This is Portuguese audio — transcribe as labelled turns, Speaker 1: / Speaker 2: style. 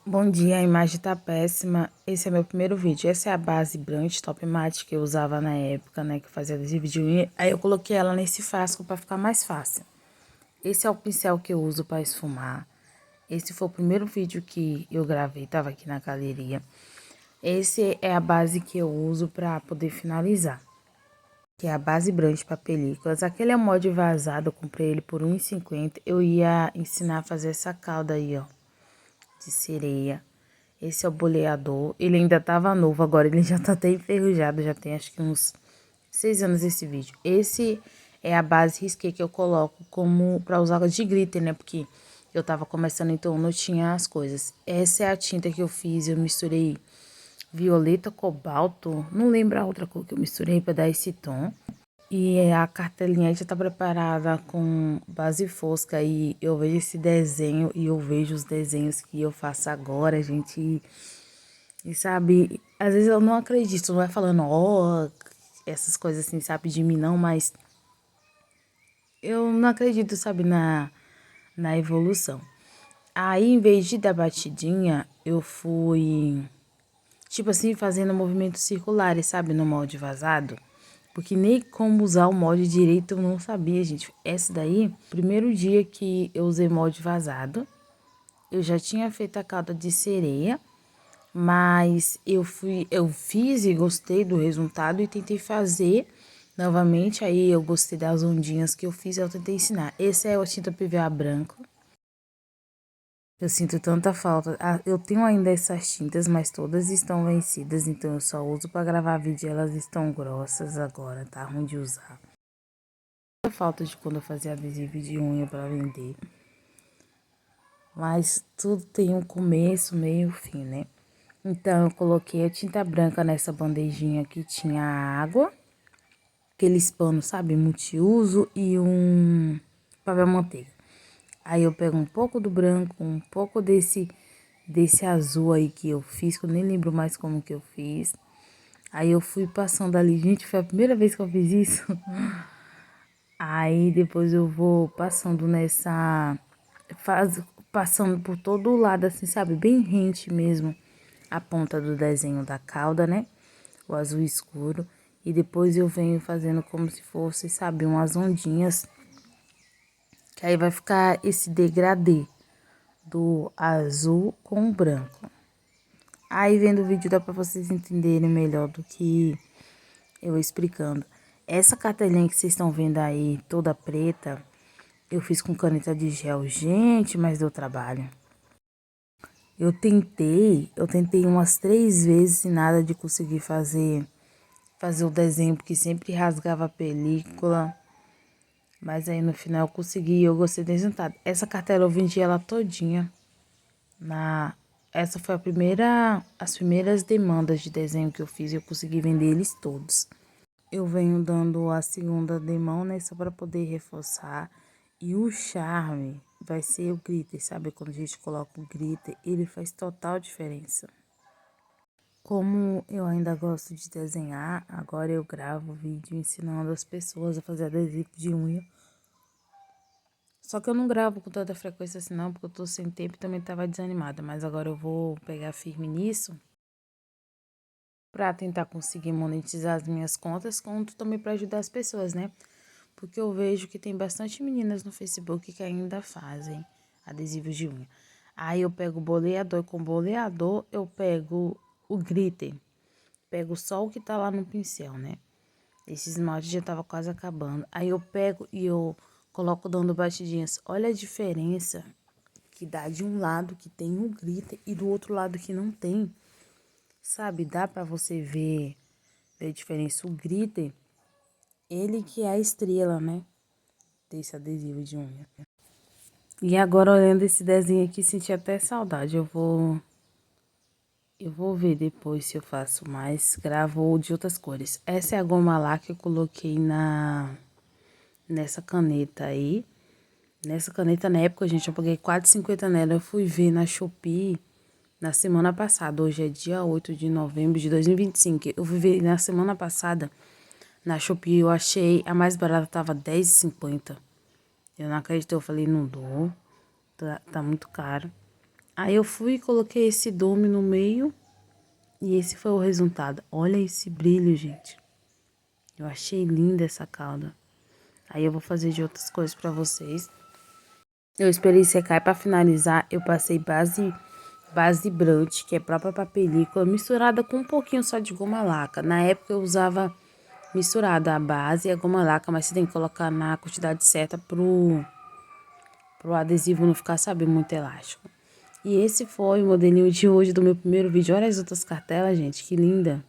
Speaker 1: Bom dia, a imagem tá péssima. Esse é meu primeiro vídeo. Essa é a base Brand Top Matte que eu usava na época, né? Que eu fazia adesivo de unha. Aí eu coloquei ela nesse frasco pra ficar mais fácil. Esse é o pincel que eu uso pra esfumar. Esse foi o primeiro vídeo que eu gravei, tava aqui na galeria. Esse é a base que eu uso pra poder finalizar. Que é a base Brand pra películas. Aquele é o molde vazado, eu comprei ele por R$1,50. Eu ia ensinar a fazer essa cauda aí, ó, de sereia. Esse é o boleador. Ele ainda tava novo, agora ele já tá até enferrujado. Já tem acho que uns 6 anos esse vídeo. Esse é a base risqué que eu coloco como pra usar de glitter, né? Porque eu tava começando, então não tinha as coisas. Essa é a tinta que eu fiz. Eu misturei violeta, cobalto. Não lembro a outra cor que eu misturei pra dar esse tom. E a cartelinha já tá preparada com base fosca e eu vejo esse desenho e eu vejo os desenhos que eu faço agora, gente. E sabe, às vezes eu não acredito, não é falando, ó, essas coisas assim, sabe, de mim não, mas eu não acredito, sabe, na evolução. Aí, em vez de dar batidinha, eu fui, tipo assim, fazendo movimentos circulares, sabe, no molde vazado. Porque nem como usar o molde direito eu não sabia, gente. Essa daí, primeiro dia que eu usei molde vazado, eu já tinha feito a calda de sereia. Mas eu fiz e gostei do resultado e tentei fazer novamente. Aí eu gostei das ondinhas que eu fiz e eu tentei ensinar. Esse é o tinta PVA branco. Eu sinto tanta falta. Eu tenho ainda essas tintas, mas todas estão vencidas, então eu só uso para gravar vídeo. Elas estão grossas agora, tá ruim de usar. Muita falta de quando eu fazia adesivo de unha para vender. Mas tudo tem um começo, meio, fim, né? Então, eu coloquei a tinta branca nessa bandejinha que tinha água, aqueles panos, sabe, multiuso e um papel manteiga. Aí eu pego um pouco do branco, um pouco desse azul aí que eu fiz, que eu nem lembro mais como que eu fiz. Aí eu fui passando ali, gente, foi a primeira vez que eu fiz isso. Aí depois eu vou passando passando por todo o lado assim, sabe, bem rente mesmo, a ponta do desenho da cauda, né? O azul escuro. E depois eu venho fazendo como se fosse, sabe, umas ondinhas. Que aí vai ficar esse degradê do azul com o branco. Aí vendo o vídeo dá pra vocês entenderem melhor do que eu explicando. Essa cartelinha que vocês estão vendo aí, toda preta, eu fiz com caneta de gel. Gente, mas deu trabalho. Eu tentei umas 3 vezes e nada de conseguir fazer o desenho, porque sempre rasgava a película. Mas aí no final eu consegui e eu gostei do resultado. Essa cartela eu vendi ela todinha. Essa foi as primeiras demandas de desenho que eu fiz e eu consegui vender eles todos. Eu venho dando a segunda demão, né, só para poder reforçar. E o charme vai ser o glitter, sabe? Quando a gente coloca o glitter, ele faz total diferença. Como eu ainda gosto de desenhar, agora eu gravo vídeo ensinando as pessoas a fazer adesivo de unha. Só que eu não gravo com tanta frequência assim não, porque eu tô sem tempo e também tava desanimada. Mas agora eu vou pegar firme nisso pra tentar conseguir monetizar as minhas contas, conto também pra ajudar as pessoas, né? Porque eu vejo que tem bastante meninas no Facebook que ainda fazem adesivos de unha. Aí eu pego o boleador, com o boleador eu pego o glitter. Pego só o que tá lá no pincel, né? Esse esmalte já tava quase acabando. Aí eu pego e eu coloco dando batidinhas. Olha a diferença que dá de um lado que tem um glitter e do outro lado que não tem. Sabe, dá pra você ver a diferença. O glitter, ele que é a estrela, né? Desse adesivo de unha. E agora olhando esse desenho aqui, senti até saudade. Eu vou ver depois se eu faço mais, gravo de outras cores. Essa é a goma lá que eu coloquei nessa caneta aí. Nessa caneta, na época, gente, eu paguei R$4,50 nela. Eu fui ver na Shopee na semana passada. Hoje é dia 8 de novembro de 2025. Eu fui ver na semana passada na Shopee. Eu achei a mais barata, tava R$10,50. Eu não acreditei, eu falei, não dou. Tá muito caro. Aí eu fui e coloquei esse dome no meio e esse foi o resultado. Olha esse brilho, gente. Eu achei linda essa cauda. Aí eu vou fazer de outras coisas pra vocês. Eu esperei secar e pra finalizar eu passei base brute, que é própria pra película, misturada com um pouquinho só de goma laca. Na época eu usava misturada a base e a goma laca, mas você tem que colocar na quantidade certa pro adesivo não ficar, sabe, muito elástico. E esse foi o modelinho de hoje do meu primeiro vídeo. Olha as outras cartelas, gente, que linda.